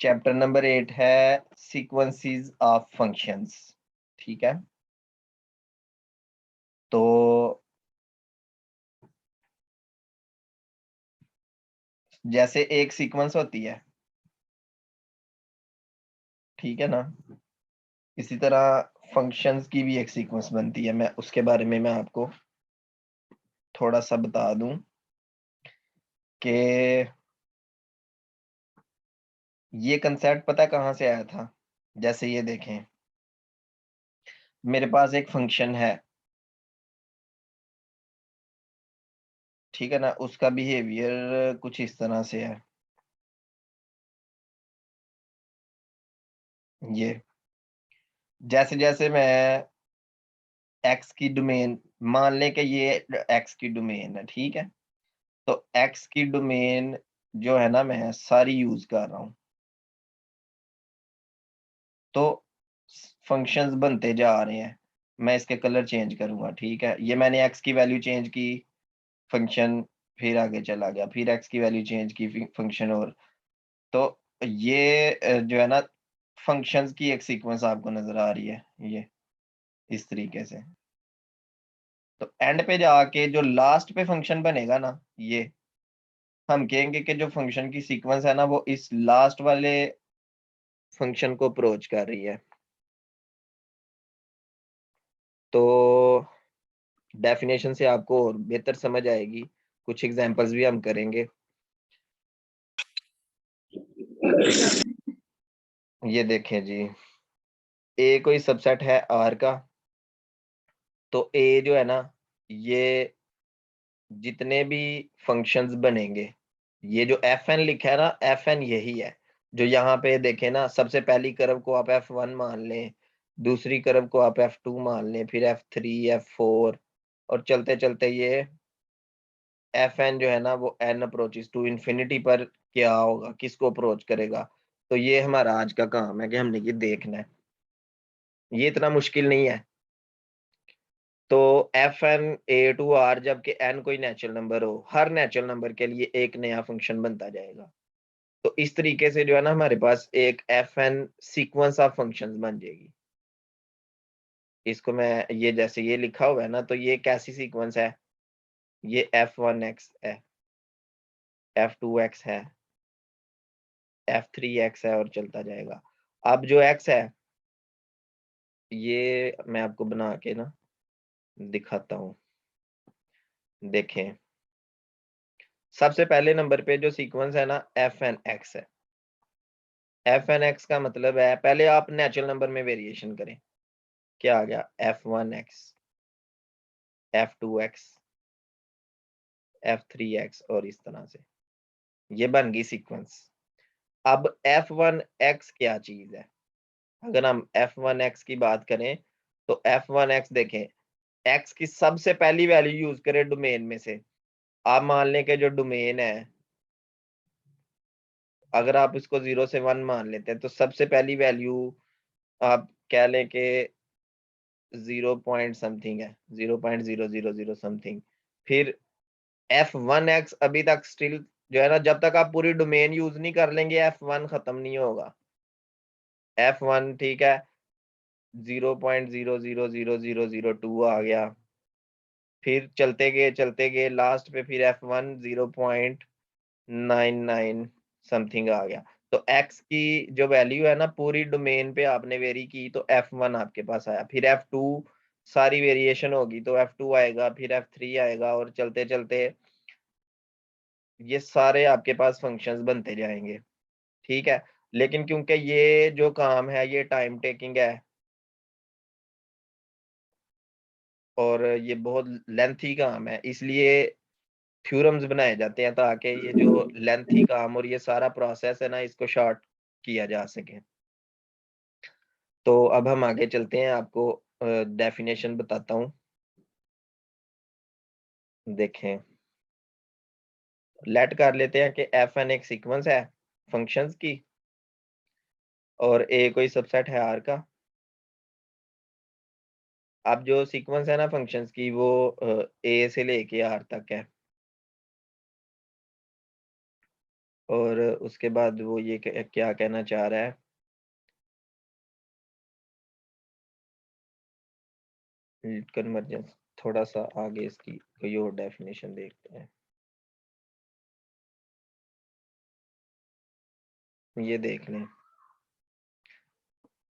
Chapter number 8 है sequences of functions. ठीक है, तो जैसे एक सीक्वेंस होती है, ठीक है ना, इसी तरह फंक्शंस की भी एक सीक्वेंस बनती है। मैं उसके बारे में मैं आपको थोड़ा सा बता दूं कि ये कंसेप्ट पता है कहाँ से आया था। जैसे ये देखें, मेरे पास एक फंक्शन है, ठीक है ना, उसका बिहेवियर कुछ इस तरह से है। ये जैसे जैसे मैं एक्स की डोमेन मान लें कि ये एक्स की डोमेन है, ठीक है, तो एक्स की डोमेन जो है ना मैं सारी यूज कर रहा हूँ, तो फंक्शंस बनते जा रहे हैं। मैं इसके कलर चेंज करूंगा, ठीक है, ये मैंने एक्स की वैल्यू चेंज की, फंक्शन फिर आगे चला गया, फिर एक्स की वैल्यू चेंज की, फंक्शन। और तो ये जो है ना फंक्शंस की एक सीक्वेंस आपको नजर आ रही है, ये इस तरीके से। तो एंड पे जाके जो लास्ट पे फंक्शन बनेगा ना, ये हम कहेंगे कि जो फंक्शन की सीक्वेंस है ना वो इस लास्ट वाले फंक्शन को अप्रोच कर रही है। तो डेफिनेशन से आपको और बेहतर समझ आएगी, कुछ एग्जांपल्स भी हम करेंगे। ये देखें जी, ए कोई सबसेट है आर का, तो ए जो है ना, ये जितने भी फंक्शंस बनेंगे, ये जो एफ एन लिखा है ना, एफ एन यही है। जो यहाँ पे देखें ना, सबसे पहली कर्व को आप F1 मान लें, दूसरी कर्व को आप F2 मान लें, फिर F3, F4, और चलते चलते ये एफ एन जो है ना वो एन अप्रोचेस टू इन्फिनिटी पर क्या होगा, किसको अप्रोच करेगा। तो ये हमारा आज का काम है कि हमने ये देखना है, ये इतना मुश्किल नहीं है। तो F N A to R, जबकि एन कोई नेचुरल नंबर हो, हर नेचुरल नंबर के लिए एक नया फंक्शन बनता जाएगा। तो इस तरीके से जो है ना हमारे पास एक F N sequence of functions बन जाएगी। इसको मैं ये जैसे ये लिखा हुआ है ना, तो ये कैसी सीक्वेंस है, ये f1x है, f2x है, f3x है, और चलता जाएगा। अब जो x है, ये मैं आपको बना के ना दिखाता हूँ। देखें, सबसे पहले नंबर पे जो सीक्वेंस है ना fnx है। fnx का मतलब है, पहले आप नेचुरल नंबर में वेरिएशन करें, क्या आ गया, f1x, f2x, f3x, और इस तरह से ये बन गई सीक्वेंस। अब f1x क्या चीज है, अगर हम f1x की बात करें, तो f1x देखें, x की सबसे पहली वैल्यू यूज करें डोमेन में से। आप मान लें कि जो डोमेन है, अगर आप इसको 0 से 1 मान लेते हैं, तो सबसे पहली वैल्यू आप कह लें कि 0 पॉइंट समथिंग है, 0.000 समथिंग। फिर f1x अभी तक स्टिल जो है ना, जब तक आप पूरी डोमेन यूज नहीं कर लेंगे f1 खत्म नहीं होगा। f1 ठीक है, 0.0000002 आ गया, फिर चलते गए लास्ट पे, फिर f1 0.99 समथिंग आ गया। तो x की जो वैल्यू है ना पूरी डोमेन पे आपने वेरी की, तो f1 आपके पास आया। फिर f2 सारी वेरिएशन होगी तो f2 आएगा, फिर f3 आएगा, और चलते चलते ये सारे आपके पास फंक्शंस बनते जाएंगे, ठीक है। लेकिन क्योंकि ये जो काम है ये टाइम टेकिंग है, और ये बहुत लेंथी काम है, इसलिए थ्योरम्स बनाए जाते हैं ताकि ये जो लेंथी काम और ये सारा प्रोसेस है ना, इसको शॉर्ट किया जा सके। तो अब हम आगे चलते हैं, आपको डेफिनेशन बताता हूँ। देखें, लेट कर लेते हैं कि एफ एन एक सीक्वेंस है फंक्शंस की, और ए कोई सबसेट है आर का। अब जो सीक्वेंस है ना फंक्शंस की, वो ए से लेके आर तक है। और उसके बाद वो ये क्या कहना चाह रहा है, कन्वर्जेंस, थोड़ा सा आगे इसकी कोई और डेफिनेशन देखते हैं। ये देख लें,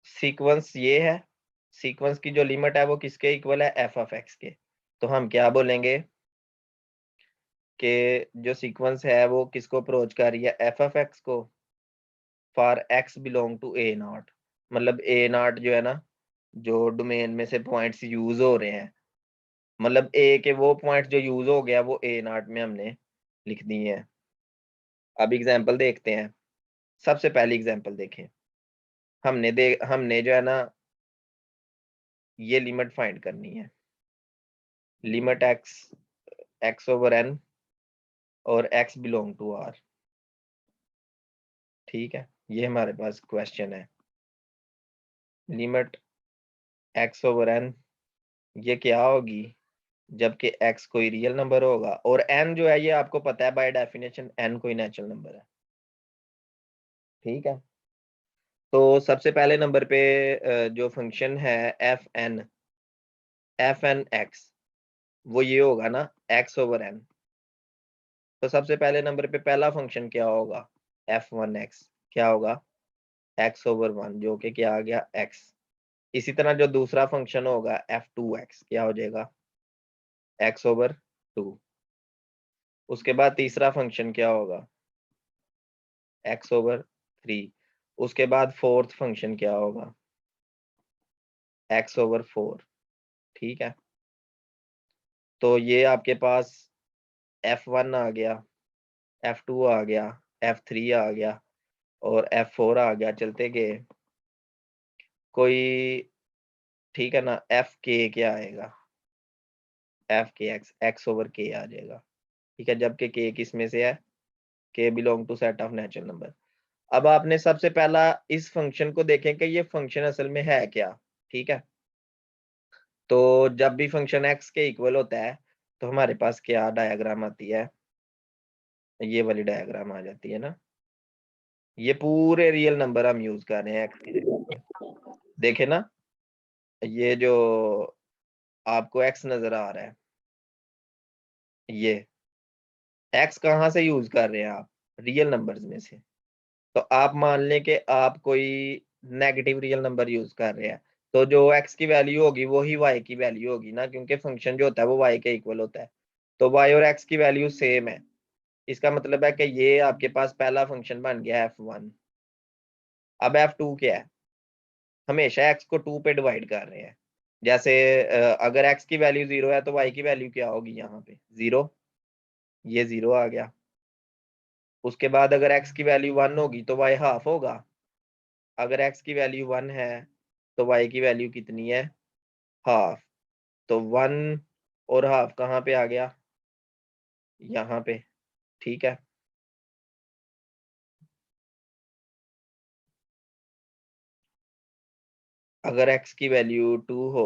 सीक्वेंस ये है, सीक्वेंस की जो लिमिट है वो किसके इक्वल है, एफ ऑफ एक्स के। तो हम क्या बोलेंगे कि जो सीक्वेंस है वो किसको अप्रोच कर रही है, एफ ऑफ एक्स को, for X belong to A naught. मतलब ए नॉट जो है ना, जो डोमेन में से पॉइंट्स यूज हो रहे हैं, मतलब ए के वो पॉइंट जो यूज हो गया वो ए नॉट में हमने लिख दिए हैं। अब एग्जांपल देखते हैं। सबसे पहली एग्जांपल देखें, हमने जो है ना ये लिमिट फाइंड करनी है, लिमिट एक्स ओवर एन और एक्स बिलोंग टू आर। ठीक है, ये हमारे पास क्वेश्चन है। लिमिट एक्स ओवर एन ये क्या होगी, जबकि x कोई रियल नंबर होगा, और n जो है ये आपको पता है बाय डेफिनेशन n कोई नेचुरल नंबर है। ठीक है, तो सबसे पहले नंबर पे जो फंक्शन है एफ एन एक्स, वो ये होगा ना x ओवर n। तो सबसे पहले नंबर पे पहला फंक्शन क्या होगा, एफ वन एक्स, क्या होगा x ओवर वन, जो कि क्या आ गया x। इसी तरह जो दूसरा फंक्शन होगा एफ टू एक्स, क्या हो जाएगा x ओवर टू। उसके बाद तीसरा फंक्शन क्या होगा, एक्स ओवर थ्री। उसके बाद फोर्थ फंक्शन क्या होगा, एक्स ओवर फोर। ठीक है, तो ये आपके पास एफ वन आ गया, एफ टू आ गया, एफ थ्री आ गया और एफ फोर आ गया, चलते गए कोई। ठीक है ना, एफ के क्या आएगा, एफ के एक्स, एक्स ओवर के आ जाएगा। ठीक है, जबकि के किस में से है, के belong to set of natural number. अब आपने सबसे पहला इस फंक्शन को देखें कि ये फंक्शन असल में है क्या। ठीक है, तो जब भी फंक्शन एक्स के इक्वल होता है तो हमारे पास क्या डायग्राम आती है, ये वाली डायग्राम आ जाती है ना। ये पूरे रियल नंबर हम यूज कर रहे हैं एक्स की जगह पे। देखे ना, ये जो आपको एक्स नजर आ रहा है, ये एक्स कहाँ से यूज कर रहे हैं आप, रियल नंबर्स में से। तो आप मान लें कि आप कोई नेगेटिव रियल नंबर यूज कर रहे हैं, तो जो एक्स की वैल्यू होगी वो ही वाई की वैल्यू होगी ना, क्योंकि फंक्शन जो होता है वो वाई के इक्वल होता है। तो वाई और एक्स की वैल्यू सेम है। इसका मतलब है कि ये आपके पास पहला फंक्शन बन गया एफ वन। अब एफ टू क्या है, हमेशा एक्स को टू पे डिवाइड कर रहे हैं। जैसे अगर एक्स की वैल्यू जीरो है तो वाई की वैल्यू क्या होगी, यहाँ पे जीरो, ये जीरो आ गया। उसके बाद अगर एक्स की वैल्यू वन होगी तो वाई हाफ होगा। अगर एक्स की वैल्यू वन है तो वाई की वैल्यू कितनी है, हाफ। तो वन और हाफ कहाँ पे आ गया, यहाँ पे। ठीक है, अगर एक्स की वैल्यू टू हो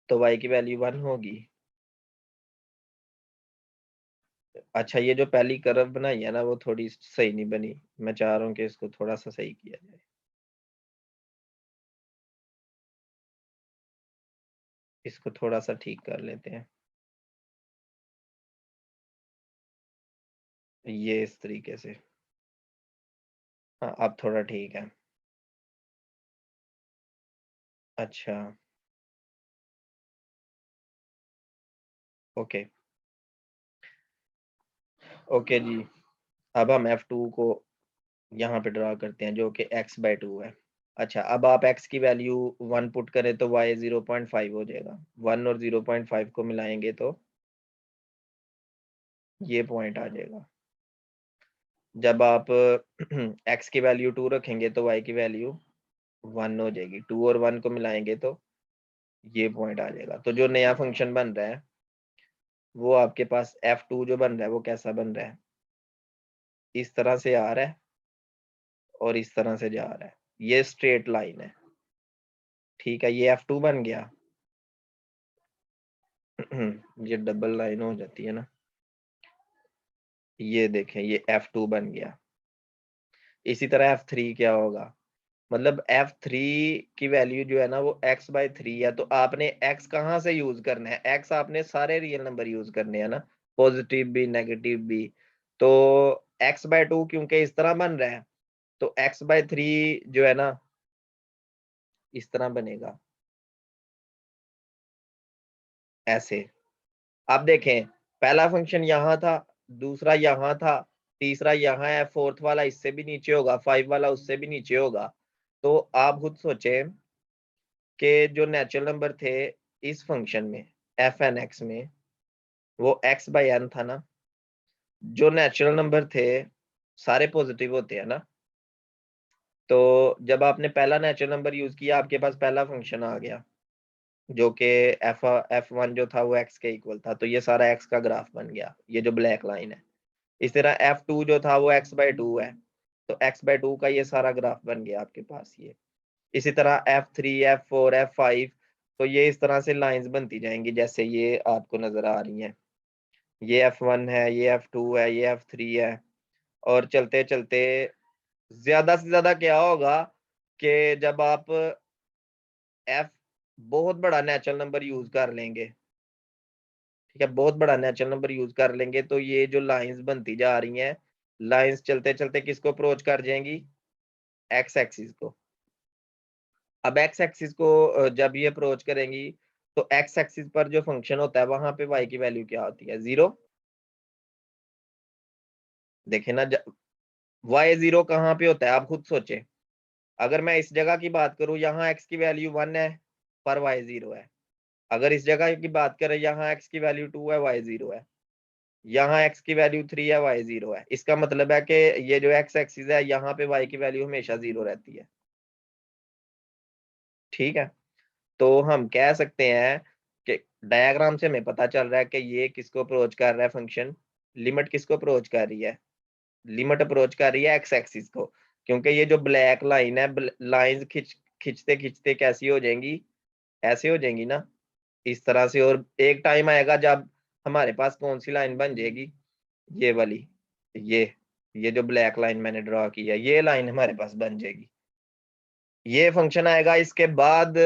तो वाई की वैल्यू वन होगी। अच्छा, ये जो पहली कर्व बनाई है ना वो थोड़ी सही नहीं बनी, मैं चाह रहा हूँ कि इसको थोड़ा सा सही किया जाए। इसको थोड़ा सा ठीक कर लेते हैं, ये इस तरीके से। हाँ, अब थोड़ा ठीक है। अच्छा, ओके, ओके जी। अब हम F2 को यहाँ पे ड्रा करते हैं, जो कि x/2 है। अच्छा, अब आप x की वैल्यू 1 पुट करें तो y 0.5 हो जाएगा। 1 और 0.5 को मिलाएंगे तो ये पॉइंट आ जाएगा। जब आप x की वैल्यू 2 रखेंगे तो y की वैल्यू 1 हो जाएगी। 2 और 1 को मिलाएंगे तो ये पॉइंट आ जाएगा। तो जो नया फंक्शन बन रहा है वो आपके पास F2 जो बन रहा है वो कैसा बन रहा है, इस तरह से आ रहा है और इस तरह से जा रहा है। ये स्ट्रेट लाइन है। ठीक है, ये F2 बन गया। ये डबल लाइन हो जाती है ना। ये देखें ये F2 बन गया। इसी तरह F3 क्या होगा? मतलब F3 की वैल्यू जो है ना वो x/3 है, तो आपने x कहाँ से यूज करना है? x आपने सारे रियल नंबर यूज करने हैं ना, पॉजिटिव भी नेगेटिव भी। तो x/2 क्योंकि इस तरह बन रहा है, तो x/3 जो है ना इस तरह बनेगा, ऐसे। अब देखें, पहला फंक्शन यहाँ था, दूसरा यहाँ था, तीसरा यहाँ है, फोर्थ वाला इससे भी नीचे होगा, 5 वाला उससे भी नीचे होगा। तो आप खुद सोचें कि जो नेचुरल नंबर थे इस फंक्शन में एफ एन एक्स में, वो x/n था ना। जो नेचुरल नंबर थे सारे पॉजिटिव होते हैं ना। तो जब आपने पहला नेचुरल नंबर यूज किया, आपके पास पहला फंक्शन आ गया जो कि f1 जो था वो x के इक्वल था, तो ये सारा x का ग्राफ बन गया, ये जो ब्लैक लाइन है। इस तरह f2 जो था वो x/2 है, तो x/2 का ये सारा ग्राफ बन गया आपके पास ये। इसी तरह F3 F4 F5, तो ये इस तरह से लाइंस बनती जाएंगी जैसे ये आपको नजर आ रही हैं। ये F1 है, ये F2 है, ये F3 है। और चलते चलते ज्यादा से ज्यादा क्या होगा कि जब आप F बहुत बड़ा नेचुरल नंबर यूज कर लेंगे, ठीक है, बहुत बड़ा नेचुरल नंबर यूज कर लेंगे, तो ये जो लाइंस बनती जा रही हैं, लाइंस चलते चलते किसको अप्रोच कर जाएंगी? एक्स एक्सिस को। अब एक्स एक्सिस को जब ये अप्रोच करेंगी, तो एक्स एक्सिस पर जो फंक्शन होता है वहां पे वाई की वैल्यू क्या होती है? 0। देखे ना, वाई 0 कहाँ पे होता है? आप खुद सोचे। अगर मैं इस जगह की बात करूं, यहाँ एक्स की वैल्यू 1 है पर वाई 0 है। अगर इस जगह की बात करें, यहाँ एक्स की वैल्यू 2 है, वाई 0 है। यहाँ एक्स की वैल्यू 3 है, वाई 0 है। इसका मतलब है कि ये जो एक्स एक्सिस है, यहाँ पे वाई की वैल्यू हमेशा 0 रहती है। ठीक है, तो हम कह सकते हैं कि डायग्राम से हमें पता चल रहा है कि ये किसको अप्रोच कर रहा है फंक्शन। लिमिट किसको अप्रोच कर रही है? लिमिट अप्रोच कर रही है एक्स एक्सिस को, क्योंकि ये जो ब्लैक लाइन है, लाइंस खिंचते खिंचते कैसी हो जाएंगी? ऐसे हो जाएंगी ना, इस तरह से। और एक टाइम आएगा जब हमारे पास कौन सी लाइन बन जाएगी? ये वाली, ये ये जो ब्लैक लाइन मैंने ड्रॉ की है, ये लाइन हमारे पास बन जाएगी। ये फंक्शन आएगा, इसके बाद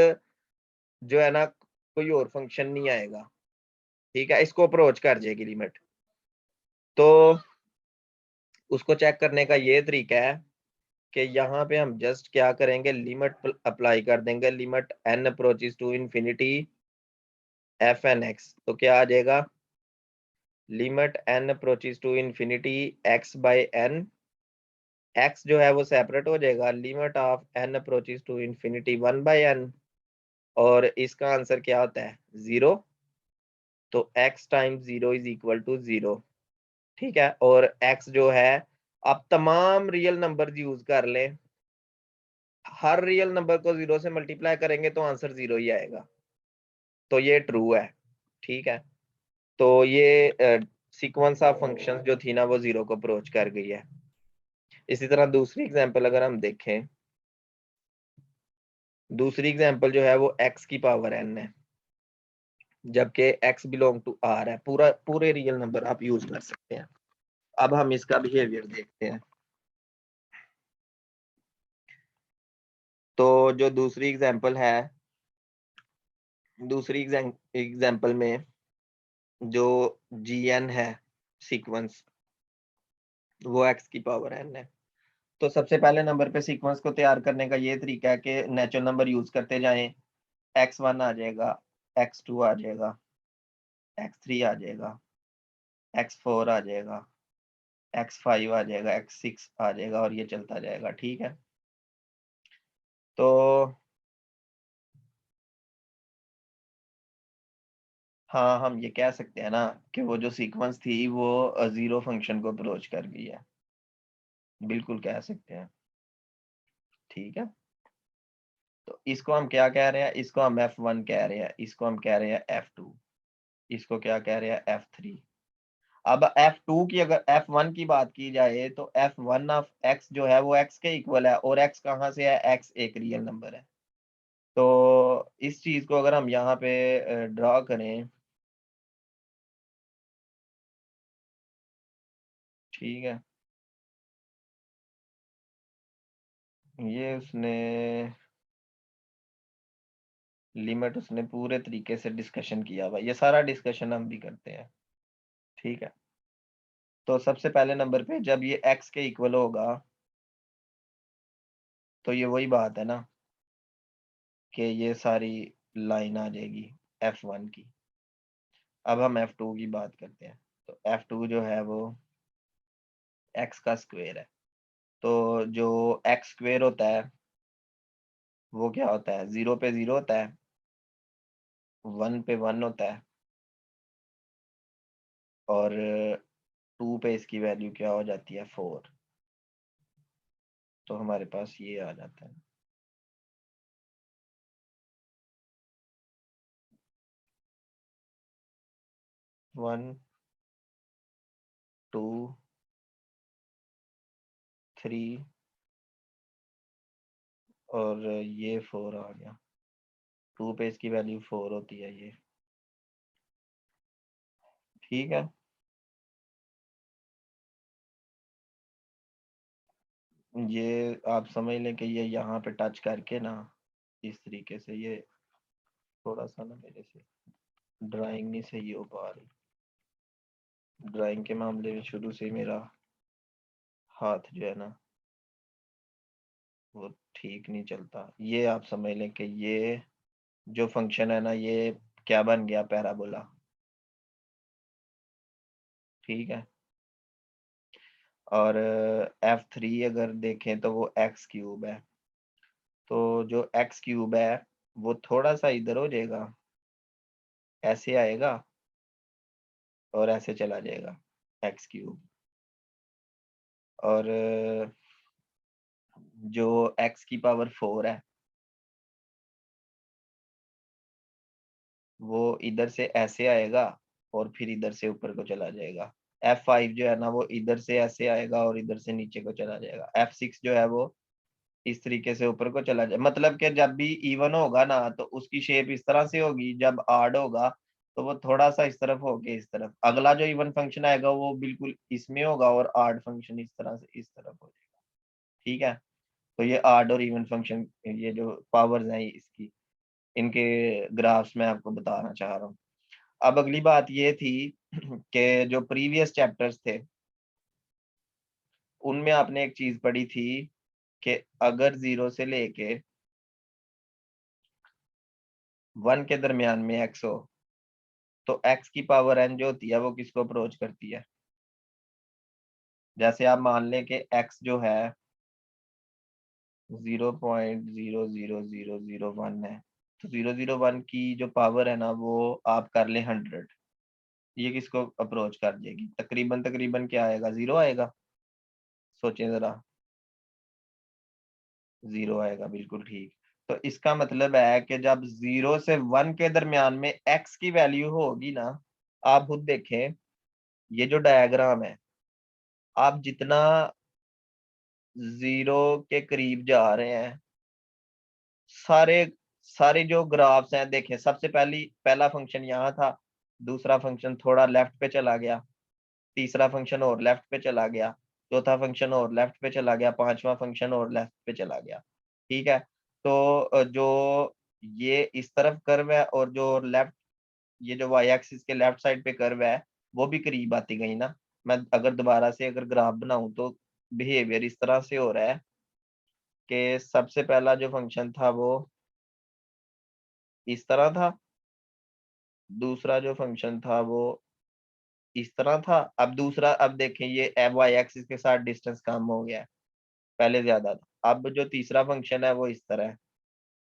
जो है ना कोई और फंक्शन नहीं आएगा। ठीक है, इसको अप्रोच कर जाएगी लिमिट। तो उसको चेक करने का ये तरीका है कि यहाँ पे हम जस्ट क्या करेंगे, लिमिट अप्लाई कर देंगे। Limit n approaches to infinity F N X, तो क्या आ जाएगा? Limit n approaches to infinity x/n। x जो है वो सेपरेट हो जाएगा, limit of n approaches to infinity 1/n। और इसका आंसर क्या होता है? 0। तो x times 0 is equal to 0। ठीक है, और x जो है, आप तमाम रियल नंबर यूज कर लें, हर रियल नंबर को 0 से मल्टीप्लाई करेंगे तो आंसर 0 ही आएगा। तो ये ट्रू है। ठीक है, तो ये सीक्वेंस ऑफ फंक्शंस जो थी ना वो 0 को अप्रोच कर गई है। इसी तरह दूसरी एग्जांपल अगर हम देखें, दूसरी एग्जांपल जो है वो x की पावर n है, जबकि x बिलोंग टू r है। पूरे रियल नंबर आप यूज कर सकते हैं। अब हम इसका बिहेवियर देखते हैं। तो जो दूसरी एग्जांपल है, दूसरी एग्जांपल में जो gn है सीक्वेंस, वो x की पावर n है। तो सबसे पहले नंबर पे सीक्वेंस को तैयार करने का ये तरीका है कि नेचुरल नंबर यूज करते जाएं। x1 आ जाएगा, x2 आ जाएगा, x3 आ जाएगा, x4 आ जाएगा, x5 आ जाएगा, x6 आ जाएगा, और ये चलता जाएगा। ठीक है, तो हाँ, हम ये कह सकते हैं ना कि वो जो सीक्वेंस थी वो 0 फंक्शन को अप्रोच कर गई है। बिल्कुल कह सकते हैं। ठीक है, तो इसको हम क्या कह रहे हैं? इसको हम F1 कह रहे हैं, इसको हम कह रहे हैं F2, इसको क्या कह रहे हैं? F3। अब F2 की, अगर F1 की बात की जाए, तो F1 ऑफ x जो है वो x के इक्वल है, और x कहाँ से है? x एक रियल नंबर है। तो इस चीज को अगर हम यहाँ पे ड्रॉ करें, ठीक है, ये उसने लिमिट उसने पूरे तरीके से डिस्कशन किया हुआ, ये सारा डिस्कशन हम भी करते हैं। ठीक है, तो सबसे पहले नंबर पे जब ये x के इक्वल होगा तो ये वही बात है ना कि ये सारी लाइन आ जाएगी f1 की। अब हम f2 की बात करते हैं। तो f2 जो है वो x का स्क्वायर है। तो जो x स्क्वायर होता है वो क्या होता है, 0 पे 0 होता है, 1 पे 1 होता है, और 2 पे इसकी वैल्यू क्या हो जाती है, 4। तो हमारे पास ये आ जाता है। 1 2 3 और ये 4 आ गया। 2 पे इसकी वैल्यू 4 होती है ये। ठीक है, ये आप समझ लें कि ये यहाँ पे टच करके ना इस तरीके से, ये थोड़ा सा ना मेरे से ड्राइंग नहीं सही हो पा रही। ड्राइंग के मामले में शुरू से ही मेरा हाथ जो है ना वो ठीक नहीं चलता। ये आप समझ लें कि ये जो फंक्शन है ना ये क्या बन गया, पैराबोला। ठीक है, और f3 अगर देखें तो वो एक्स क्यूब है। तो जो एक्स क्यूब है वो थोड़ा सा इधर हो जाएगा, ऐसे आएगा और ऐसे चला जाएगा एक्स क्यूब। और जो एक्स की पावर 4 है वो इधर से ऐसे आएगा और फिर इधर से ऊपर को चला जाएगा। f5 जो है ना वो इधर से ऐसे आएगा और इधर से नीचे को चला जाएगा। f6 जो है वो इस तरीके से ऊपर को चला जाए, मतलब कि जब भी इवन होगा ना तो उसकी शेप इस तरह से होगी, जब आड होगा तो वो थोड़ा सा इस तरफ होके इस तरफ। अगला जो इवन फंक्शन आएगा वो बिल्कुल इसमें होगा और आड फंक्शन इस तरह से इस तरफ हो जाएगा। ठीक है, तो ये आड और इवन फंक्शन, ये जो पावर्स हैं इसकी, इनके ग्राफ्स मैं आपको बताना चाह रहा हूँ। अब अगली बात ये थी कि जो प्रीवियस चैप्टर्स थे उनमें आपने एक चीज पढ़ी थी कि अगर 0 से लेके 1 के दरमियान में x हो तो x की पावर n जो होती है वो किसको अप्रोच करती है। जैसे आप मान लें कि x जो है 0.00001 है, तो 001 की जो पावर है ना वो आप कर लें 100, ये किसको अप्रोच कर देगी, तकरीबन तकरीबन क्या आएगा, 0 आएगा। सोचें जरा, 0 आएगा, बिल्कुल ठीक। तो इसका मतलब है कि जब 0 से 1 के दरमियान में x की वैल्यू होगी ना, आप खुद देखें ये जो डायग्राम है, आप जितना 0 के करीब जा रहे हैं, सारे सारे जो ग्राफ्स हैं देखें, सबसे पहला फंक्शन यहाँ था, दूसरा फंक्शन थोड़ा लेफ्ट पे चला गया, तीसरा फंक्शन और लेफ्ट पे चला गया, चौथा फंक्शन और लेफ्ट पे चला गया, पांचवा फंक्शन और लेफ्ट पे चला गया। ठीक है, तो जो ये इस तरफ कर्व है और जो लेफ्ट, ये जो वाई एक्सिस के लेफ्ट साइड पे कर्व है वो भी करीब आती गई ना। मैं अगर दोबारा से अगर ग्राफ बनाऊं तो बिहेवियर इस तरह से हो रहा है कि सबसे पहला जो फंक्शन था वो इस तरह था, दूसरा जो फंक्शन था वो इस तरह था। अब दूसरा, अब देखें ये वाई एक्सिस के साथ डिस्टेंस कम हो गया है, पहले ज्यादा था। अब जो तीसरा फंक्शन है वो इस तरह है,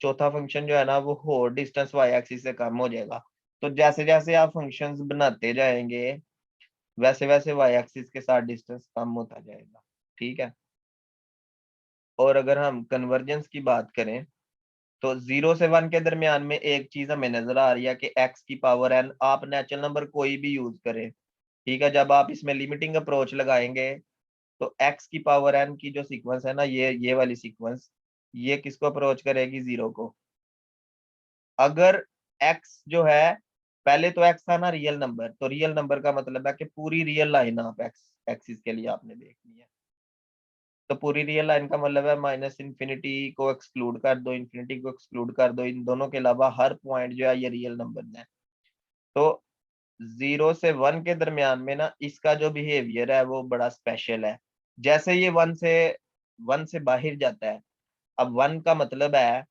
चौथा फंक्शन जो है ना वो और डिस्टेंस वाई एक्सिस से कम हो जाएगा। तो जैसे जैसे आप फंक्शंस बनाते जाएंगे वैसे वैसे वाई एक्सिस के साथ डिस्टेंस कम होता जाएगा। ठीक है, और अगर हम कन्वर्जेंस की बात करें तो 0 से 1 के दरमियान में एक चीज हमें नजर आ रही है कि x की पावर n, आप नेचुरल नंबर कोई भी यूज करें, ठीक है, जब आप इसमें लिमिटिंग अप्रोच लगाएंगे तो x की पावर n की जो सीक्वेंस है ना, ये वाली सीक्वेंस, ये किसको अप्रोच करेगी, 0 को। अगर x जो है पहले तो एक्स था ना रियल नंबर, तो रियल नंबर का मतलब है कि पूरी रियल लाइन आप एक्स एक्सिस के लिए आपने देखनी है। तो पूरी रियल लाइन का मतलब है माइनस इन्फिनिटी को एक्सक्लूड कर दो, इन्फिनिटी को एक्सक्लूड कर दो, इन दोनों के अलावा हर पॉइंट जो है ये रियल नंबर है। तो 0 से 1 के दरमियान में ना इसका जो बिहेवियर है वो बड़ा स्पेशल है। जैसे ये वन से बाहर जाता है, अब वन का मतलब है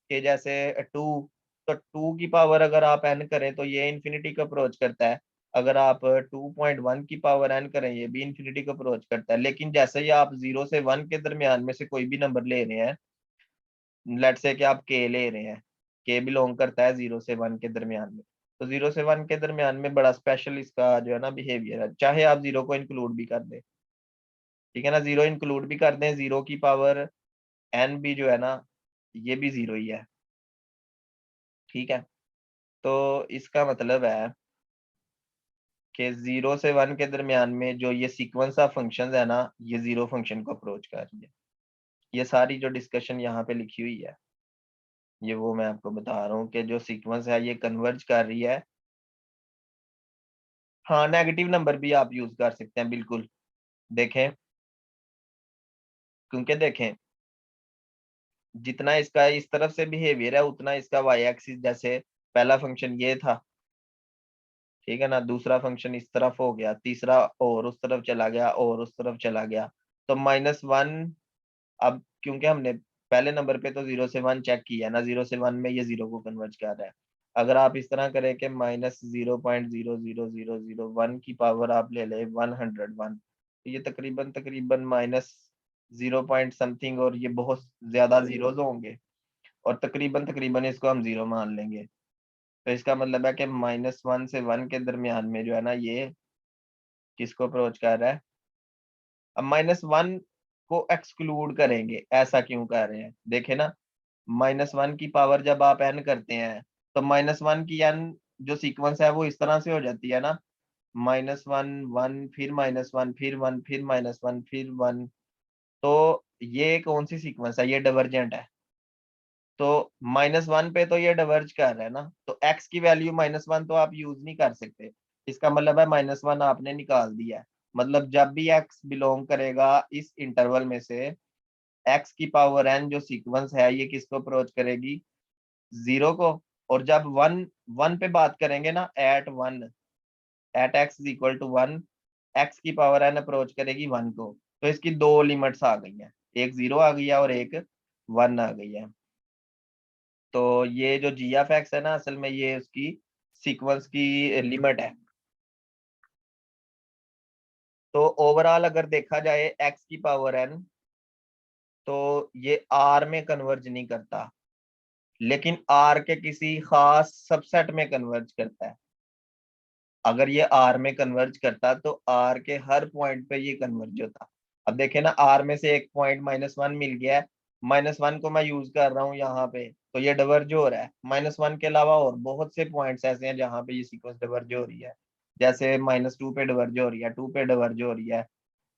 कि जैसे टू, तो टू की पावर अगर आप एन करें तो ये इन्फिनिटी को अप्रोच करता है। अगर आप 2.1 की पावर एन करें ये भी इन्फिनिटी को अप्रोच करता है। लेकिन जैसे ही आप 0 से 1 के दरमियान में से कोई भी नंबर ले रहे हैं, लेट से कि आप के ले रहे हैं, के बिलोंग करता है 0 से 1 के दरमियान में, तो 0 से 1 के दरमियान में बड़ा स्पेशल इसका जो है ना बिहेवियर है। चाहे आप जीरो को इंक्लूड भी कर दें, ठीक है ना, जीरो इंक्लूड भी कर दें, जीरो की पावर एन भी जो है ना ये भी जीरो ही है, ठीक है। तो इसका मतलब है कि 0 से 1 के दरमियान में जो ये सीक्वेंस ऑफ फंक्शन है ना, ये जीरो फंक्शन को अप्रोच कर रही है। ये सारी जो डिस्कशन यहाँ पे लिखी हुई है, ये वो मैं आपको बता रहा हूँ कि जो सीक्वेंस है ये कन्वर्ज कर रही है। हाँ, नेगेटिव नंबर भी आप यूज कर सकते हैं, बिल्कुल। देखें, क्योंकि देखें जितना इसका इस तरफ से बिहेवियर है उतना इसका वाई एक्सिस, जैसे पहला फंक्शन ये था, ठीक है ना, दूसरा फंक्शन इस तरफ हो गया, तीसरा और उस तरफ चला गया और उस तरफ चला गया, तो -1। अब क्योंकि हमने पहले नंबर पे तो 0 से 1 चेक किया ना, 0 से 1 में ये जीरो को कन्वर्ज कर रहा है। अगर आप इस तरह करें कि -0.00001 की पावर आप ले ले 101, तो ये तकरीबन तकरीबन माइनस 0 समथिंग, और ये बहुत ज्यादा जीरोज होंगे, और तकरीबन तकरीबन इसको हम जीरो मान लेंगे। तो इसका मतलब है कि -1 से 1 के दरमियान में जो है ना ये किसको अप्रोच कर रहा है। अब -1 को एक्सक्लूड करेंगे, ऐसा क्यों कर रहे हैं, देखे ना, -1 की पावर जब आप एन करते हैं तो -1 की एन जो सीक्वेंस है वो इस तरह से हो जाती है ना, -1 1 फिर -1 फिर 1 फिर -1 फिर 1। तो ये कौन सी सीक्वेंस है, ये डाइवर्जेंट है। तो -1 पे तो ये डाइवर्ज कर रहा है ना, तो एक्स की वैल्यू -1 तो आप यूज नहीं कर सकते। इसका मतलब है -1 आपने निकाल दिया है। मतलब जब भी एक्स बिलोंग करेगा इस इंटरवल में से, एक्स की पावर एन जो सीक्वेंस है ये किसको अप्रोच करेगी, जीरो को। और जब वन वन पे बात करेंगे ना, at X is equal to 1, X की पावर एन अप्रोच करेगी 1 को। तो इसकी दो लिमिट्स आ गई हैं, एक जीरो आ गई है और एक 1 आ गई है। तो ये जो जी एफ एक्स है ना, असल में ये उसकी सीक्वेंस की लिमिट है। तो ओवरऑल अगर देखा जाए एक्स की पावर एन, तो ये आर में कन्वर्ज नहीं करता, लेकिन आर के किसी खास सबसेट में कन्वर्ज करता है। अगर ये आर में कन्वर्ज करता तो आर के हर पॉइंट पे ये कन्वर्ज होता। अब देखे ना, आर में से एक पॉइंट -1 मिल गया है, -1 को मैं यूज कर रहा हूँ यहाँ पे, तो ये डिवर्ज हो रहा है। -1 के अलावा और बहुत से पॉइंट्स ऐसे हैं जहाँ पे ये सीक्वेंस डिवर्ज हो रही है। जैसे -2 पे डिवर्ज हो रही है, 2 पे डिवर्ज हो रही है,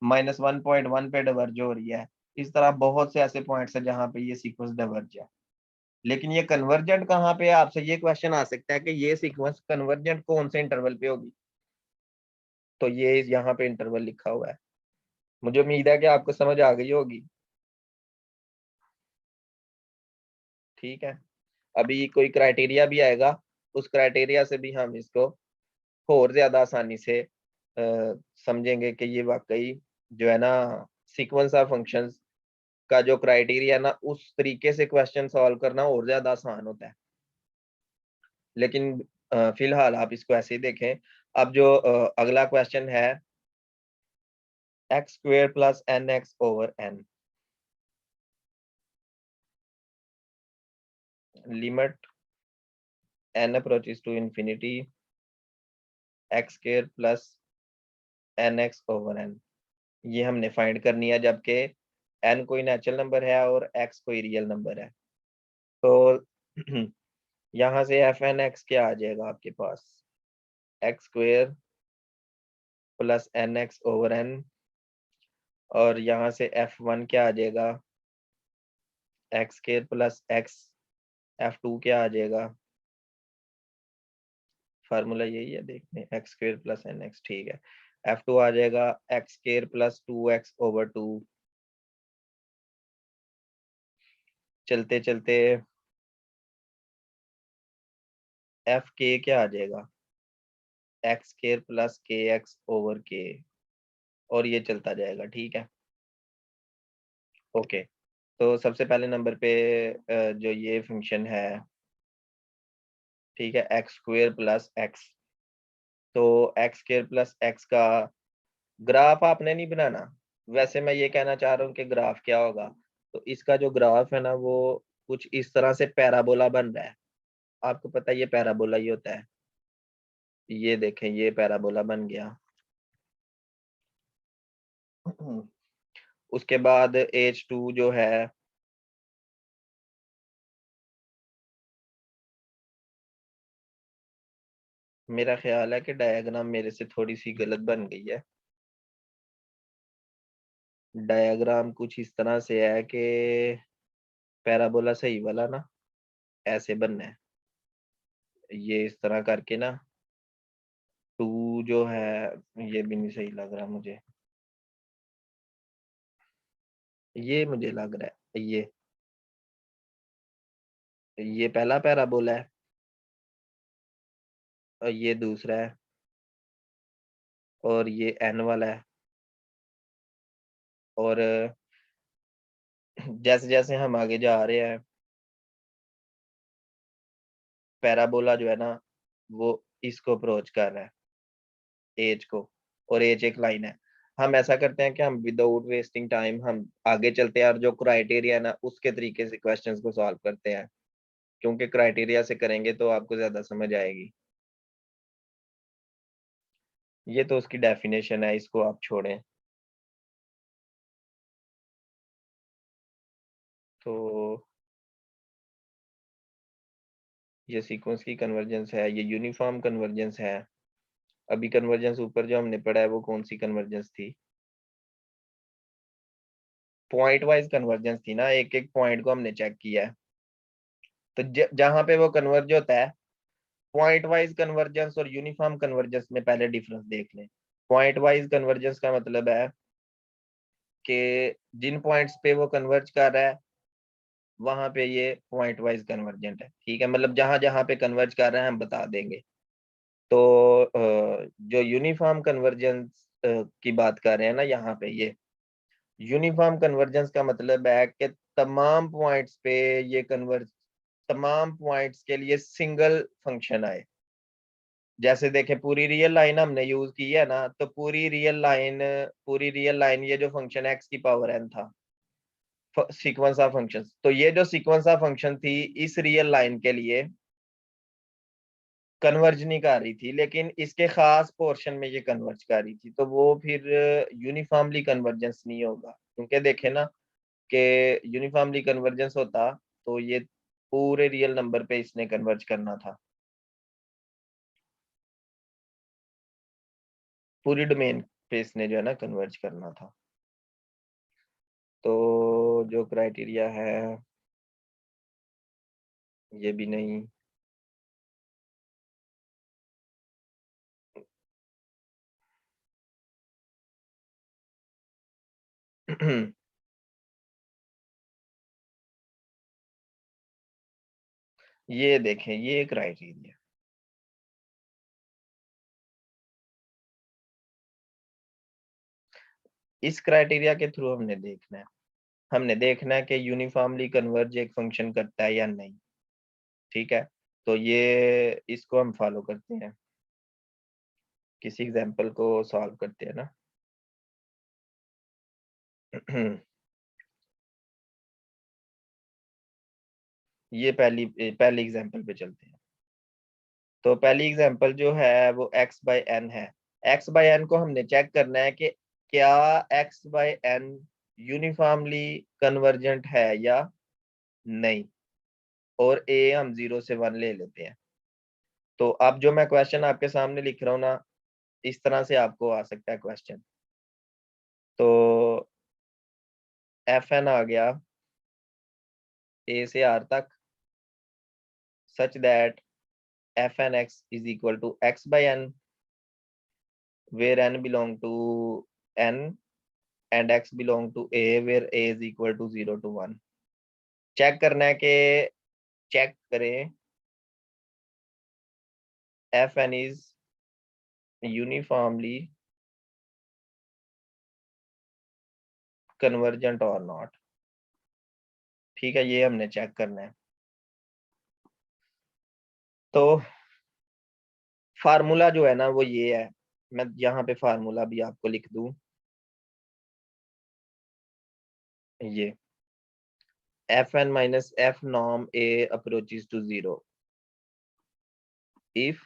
-1.1 पे डिवर्ज हो रही है। इस तरह बहुत से ऐसे पॉइंट्स हैं जहाँ पे ये सीक्वेंस डिवर्ज है। लेकिन ये कन्वर्जेंट कहाँ पे है, आपसे ये क्वेश्चन आ सकता है कि ये सीक्वेंस कन्वर्जेंट कौन से इंटरवल पे होगी। तो ये यहाँ पे इंटरवल लिखा हुआ है। मुझे उम्मीद है कि आपको समझ आ गई होगी, ठीक है। अभी कोई क्राइटेरिया भी आएगा, उस क्राइटेरिया से भी हम इसको और ज्यादा आसानी से समझेंगे कि ये वाकई जो है ना सीक्वेंस ऑफ फंक्शंस का जो क्राइटेरिया ना, उस तरीके से क्वेश्चन सॉल्व करना और ज्यादा आसान होता है। लेकिन फिलहाल आप इसको ऐसे ही देखें। अब जो अगला क्वेश्चन है, x² + nx/n, limit n approaches to infinity, x² + nx/n, ये हमने फाइंड करनी है, जबकि n कोई नेचुरल नंबर है और x कोई रियल नंबर है। तो यहाँ से fn(x) क्या आ जाएगा आपके पास, x² + nx/n, और यहाँ से f1 क्या आ जाएगा, x² + x, f2 क्या आ जाएगा, फार्मूला यही है, देखने X square plus N X, ठीक है। F2 आ जाएगा एक्स स्क्वायर प्लस 2x/2। चलते चलते एफ के क्या आ जाएगा, एक्स स्क्वायर प्लस kx/k, और ये चलता जाएगा, ठीक है। ओके, तो सबसे पहले नंबर पे जो ये फंक्शन है, ठीक है, एक्स स्क्वायर प्लस एक्स, तो एक्स स्क्वायर प्लस एक्स का ग्राफ आपने नहीं बनाना। वैसे मैं ये कहना चाह रहा हूँ कि ग्राफ क्या होगा, तो इसका जो ग्राफ है ना वो कुछ इस तरह से पैराबोला बन रहा है। आपको पता है ये पैराबोला ही होता है। ये देखें, ये पैराबोला बन गया। उसके बाद H2 जो है, मेरा ख्याल है कि डायग्राम मेरे से थोड़ी सी गलत बन गई है। डायग्राम कुछ इस तरह से है कि पैराबोला सही वाला ना ऐसे बनना है, ये इस तरह करके ना, टू जो है, ये भी नहीं सही लग रहा मुझे, ये मुझे लग रहा है ये पहला पैराबोला है और ये दूसरा है, और ये एन वाला है। और जैसे जैसे हम आगे जा रहे हैं, पैराबोला जो है ना वो इसको अप्रोच कर रहा है, एज को, और एज एक लाइन है। हम ऐसा करते हैं कि हम विदाउट वेस्टिंग टाइम हम आगे चलते हैं और जो क्राइटेरिया है ना उसके तरीके से क्वेश्चंस को सॉल्व करते हैं, क्योंकि क्राइटेरिया से करेंगे तो आपको ज्यादा समझ आएगी। ये तो उसकी डेफिनेशन है, इसको आप छोड़ें। तो ये सीक्वेंस की कन्वर्जेंस है, ये यूनिफॉर्म कन्वर्जेंस है। अभी कन्वर्जेंस ऊपर जो हमने पढ़ा है वो कौन सी कन्वर्जेंस थी, पॉइंट वाइज कन्वर्जेंस थी ना, एक एक पॉइंट को हमने चेक किया है। तो जहां पे वो कन्वर्ज होता है, पॉइंट वाइज कन्वर्जेंस और यूनिफॉर्म कन्वर्जेंस में पहले डिफरेंस देख लें। पॉइंट वाइज कन्वर्जेंस का मतलब है कि जिन पॉइंट्स पे वो कन्वर्ज कर रहा है वहां पे ये पॉइंट वाइज कन्वर्जेंट है, ठीक है, मतलब जहां जहां पे कन्वर्ज कर रहे हैं हम बता देंगे। तो जो यूनिफॉर्म कन्वर्जेंस की बात कर रहे हैं ना यहाँ पे, ये यूनिफॉर्म कन्वर्जेंस का मतलब है कि तमाम पॉइंट्स पे ये कन्वर्ज, तमाम पॉइंट्स के लिए सिंगल फंक्शन आए। जैसे देखें, पूरी रियल लाइन हमने यूज की है ना, तो पूरी रियल लाइन ये जो फंक्शन एक्स की पावर एन था, सीक्वेंस ऑफ फंक्शंस, तो ये जो सीक्वेंस ऑफ फंक्शन थी इस रियल लाइन के लिए कन्वर्ज नहीं कर रही थी, लेकिन इसके खास पोर्शन में ये कन्वर्ज कर रही थी, तो वो फिर यूनिफॉर्मली कन्वर्जेंस नहीं होगा, क्योंकि देखे ना कि यूनिफॉर्मली कन्वर्जेंस होता तो ये पूरे रियल नंबर पे इसने कन्वर्ज करना था, पूरी डोमेन पे इसने जो है ना कन्वर्ज करना था। तो जो क्राइटेरिया है ये भी नहीं। ये देखें, ये क्राइटेरिया, इस क्राइटेरिया के थ्रू हमने देखना है कि यूनिफॉर्मली कन्वर्ज एक फंक्शन करता है या नहीं, ठीक है। तो ये इसको हम फॉलो करते हैं, किसी एग्जांपल को सॉल्व करते हैं ना। ये पहली एग्जांपल पे चलते हैं। तो पहली एग्जांपल जो है वो x बाय एन है। x बाय एन को हमने चेक करना है कि क्या x by N uniformly convergent है या नहीं, और a हम 0 से 1 ले लेते हैं। तो अब जो मैं क्वेश्चन आपके सामने लिख रहा हूँ ना, इस तरह से आपको आ सकता है क्वेश्चन। तो एफ एन आ गया a से r तक, such that fn x is equal to x by n, where n belong to n and x belong to a, where a is equal to 0 to 1. Check करना है कि check करें fn is uniformly convergent or not. ठीक है, ये हमने check करना है। तो फार्मूला जो है ना वो ये है, मैं यहाँ पे फार्मूला भी आपको लिख दूं, ये fn minus f norm a approaches to 0 if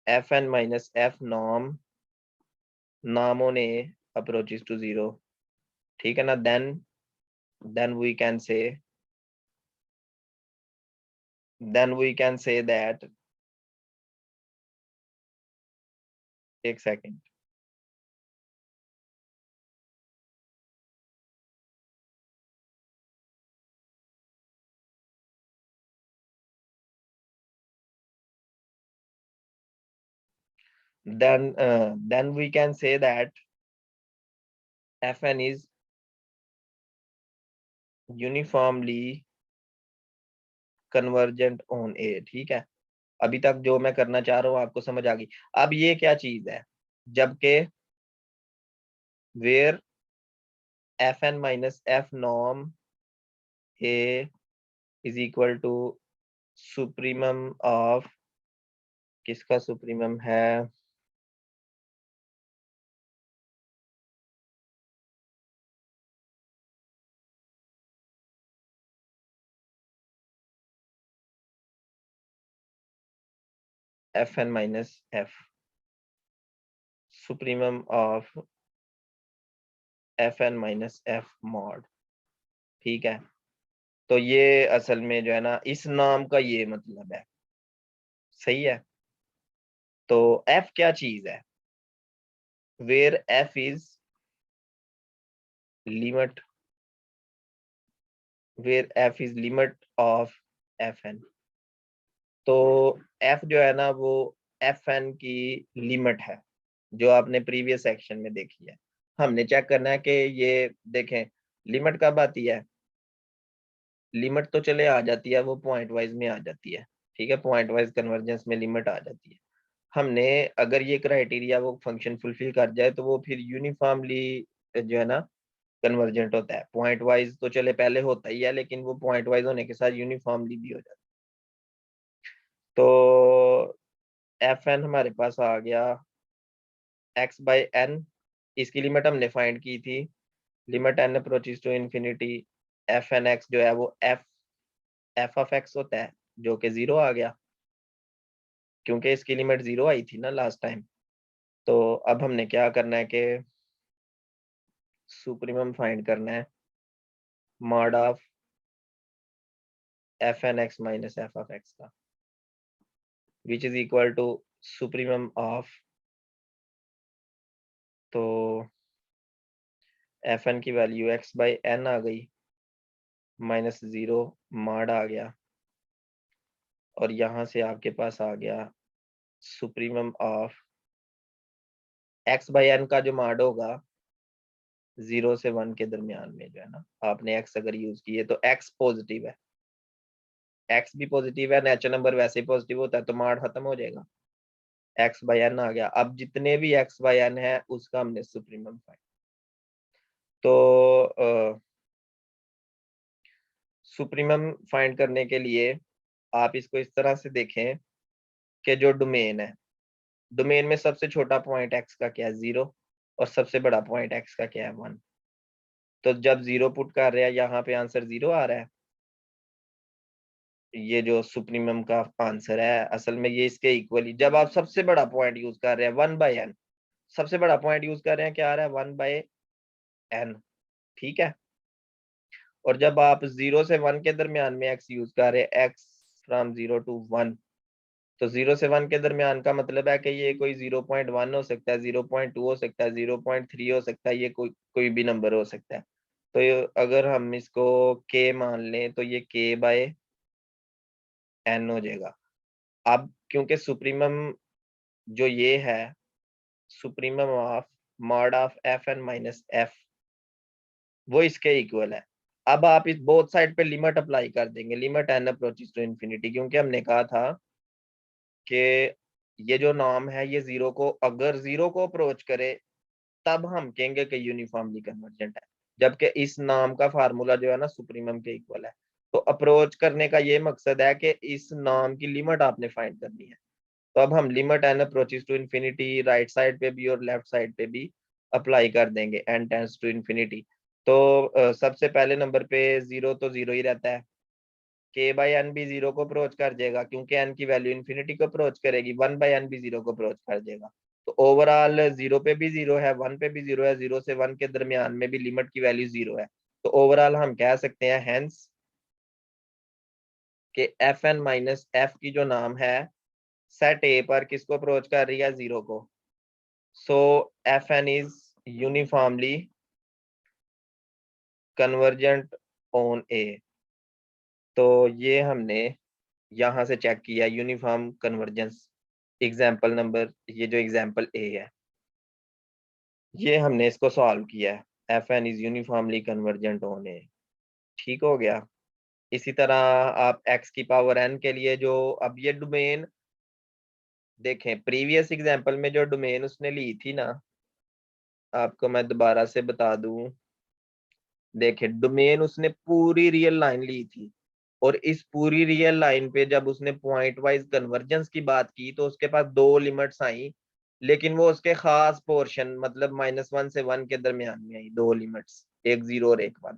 fn minus f norm on a approaches to 0, ठीक है ना, then we can say that, एक second, then we can say that fn is uniformly convergent on a। ठीक है, अभी तक जो मैं करना चाह रहा हूँ आपको समझ आ गई। अब ये क्या चीज है, जबकि where fn minus f norm a is equal to supremum of, किसका सुप्रीमम है, fn minus f, supremum of fn minus f mod। ठीक है, तो ये असल में जो है ना इस नाम का ये मतलब है, सही है। तो f क्या चीज है, where f is limit, where f is limit of fn। तो f जो है ना वो fn की लिमिट है, जो आपने प्रीवियस सेक्शन में देखी है। हमने चेक करना है कि ये देखें लिमिट कब आती है, लिमिट तो चले आ जाती है, वो पॉइंट वाइज में आ जाती है। ठीक है, पॉइंट वाइज कन्वर्जेंस में लिमिट आ जाती है। हमने अगर ये क्राइटेरिया वो फंक्शन फुलफिल कर जाए तो वो फिर यूनिफॉर्मली जो है ना कन्वर्जेंट होता है। पॉइंट वाइज तो चले पहले होता ही है, लेकिन वो पॉइंट वाइज होने के साथ यूनिफॉर्मली भी हो जाता है। तो एफ एन हमारे पास आ गया एक्स बाई एन, इसकी लिमिट हमने फाइंड की थी, limit N approaches to infinity, F N X जो है वो एफ ऑफ एक्स होता है, जो कि 0 आ गया क्योंकि इसकी लिमिट 0 आई थी ना लास्ट टाइम। तो अब हमने क्या करना है कि सुप्रीमम फाइंड करना है mod of F N x minus f of x का, which is equal to supremum of, तो एफ एन की वैल्यू एक्स बाई एन आ गई माइनस 0 मॉड आ गया, और यहाँ से आपके पास आ गया supremum of X by N का जो मॉड होगा 0 से 1 के दरमियान में, जो है ना आपने एक्स अगर यूज किए तो एक्स पॉजिटिव है, एक्स भी पॉजिटिव है, नेचुरल नंबर वैसे ही पॉजिटिव होता है, तो मॉड खत्म हो जाएगा, एक्स बाई एन आ गया। अब जितने भी एक्स बाई एन है उसका हमने सुप्रीमम फाइंड, तो सुप्रीमम फाइंड करने के लिए आप इसको इस तरह से देखें कि जो डोमेन है, डोमेन में सबसे छोटा पॉइंट एक्स का क्या है 0, और सबसे बड़ा पॉइंट एक्स का क्या है 1। तो जब 0 पुट कर रहे हैं यहाँ पे आंसर 0 आ रहा है, ये जो सुप्रीमम का आंसर है असल में ये इसके इक्वली, जब आप सबसे बड़ा पॉइंट यूज कर रहे हैं 1 बाई एन, सबसे बड़ा पॉइंट यूज कर रहे हैं, क्या आ रहा है 1 बाई एन। ठीक है, और जब आप 0 से 1 के दरमियान में एक्स यूज कर रहे हैं, एक्स फ्रॉम 0 टू 1, तो 0 से 1 के दरमियान का मतलब है कि ये कोई 0.1 हो सकता है, 0.2 हो सकता है, 0.3 हो सकता है, ये कोई भी नंबर हो सकता है। तो अगर हम इसको k मान लें तो ये k बाय n हो जाएगा। अब क्योंकि सुप्रीमम जो ये है, supremum of mod of F N minus F, वो इसके इक्वल है। अब आप इस बोथ साइड पे लिमिट अप्लाई कर देंगे, limit N approaches to infinity, क्योंकि हमने कहा था कि ये जो नॉर्म है ये जीरो को, अगर जीरो को अप्रोच करे तब हम कहेंगे कि यूनिफॉर्मली कन्वर्जेंट है, जबकि इस नाम का फार्मूला जो है ना सुप्रीमम के इक्वल है। तो अप्रोच करने का ये मकसद है कि इस नाम की लिमिट आपने फाइंड करनी है। तो अब हम limit N approaches to infinity right side पे भी और लेफ्ट साइड पे भी अप्लाई कर देंगे, एन टेंड्स टू इन्फिनिटी। तो सबसे पहले नंबर पे जीरो तो जीरो ही रहता है, के बाई एन भी जीरो को अप्रोच कर जाएगा क्योंकि एन की वैल्यू इन्फिनिटी को अप्रोच करेगी, वन बाई एन भी जीरो को अप्रोच कर देगा। तो ओवरऑल जीरो पे भी जीरो है, वन पे भी जीरो है, जीरो से वन के दरमियान में भी लिमिट की वैल्यू जीरो है। तो ओवरऑल हम कह सकते हैं हेंस कि एफ एन माइनस एफ की जो नाम है सेट ए पर किसको अप्रोच कर रही है, जीरो को। So f n is uniformly convergent on A. तो ये हमने यहां से चेक किया यूनिफॉर्म कन्वर्जेंस, एग्जाम्पल नंबर, ये जो एग्जाम्पल ए है ये हमने इसको सॉल्व किया है, f n is uniformly convergent on A. ठीक हो गया। इसी तरह आप एक्स की पावर एन के लिए जो, अब ये डोमेन देखें, प्रीवियस एग्जाम्पल में जो डोमेन उसने ली थी ना, आपको मैं दोबारा से बता दूं, देखें डोमेन उसने पूरी रियल लाइन ली थी, और इस पूरी रियल लाइन पे जब उसने पॉइंट वाइज कन्वर्जेंस की बात की तो उसके पास दो लिमिट्स आई, लेकिन वो उसके खास पोर्शन मतलब -1 से 1 के दरमियान में आई, दो लिमिट्स, एक जीरो और एक वन।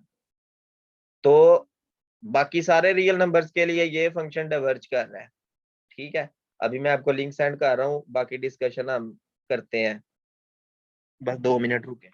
तो बाकी सारे रियल नंबर्स के लिए ये फंक्शन डाइवर्ज कर रहा है। ठीक है, अभी मैं आपको लिंक सेंड कर रहा हूँ, बाकी डिस्कशन हम करते हैं, बस 2 मिनट रुके।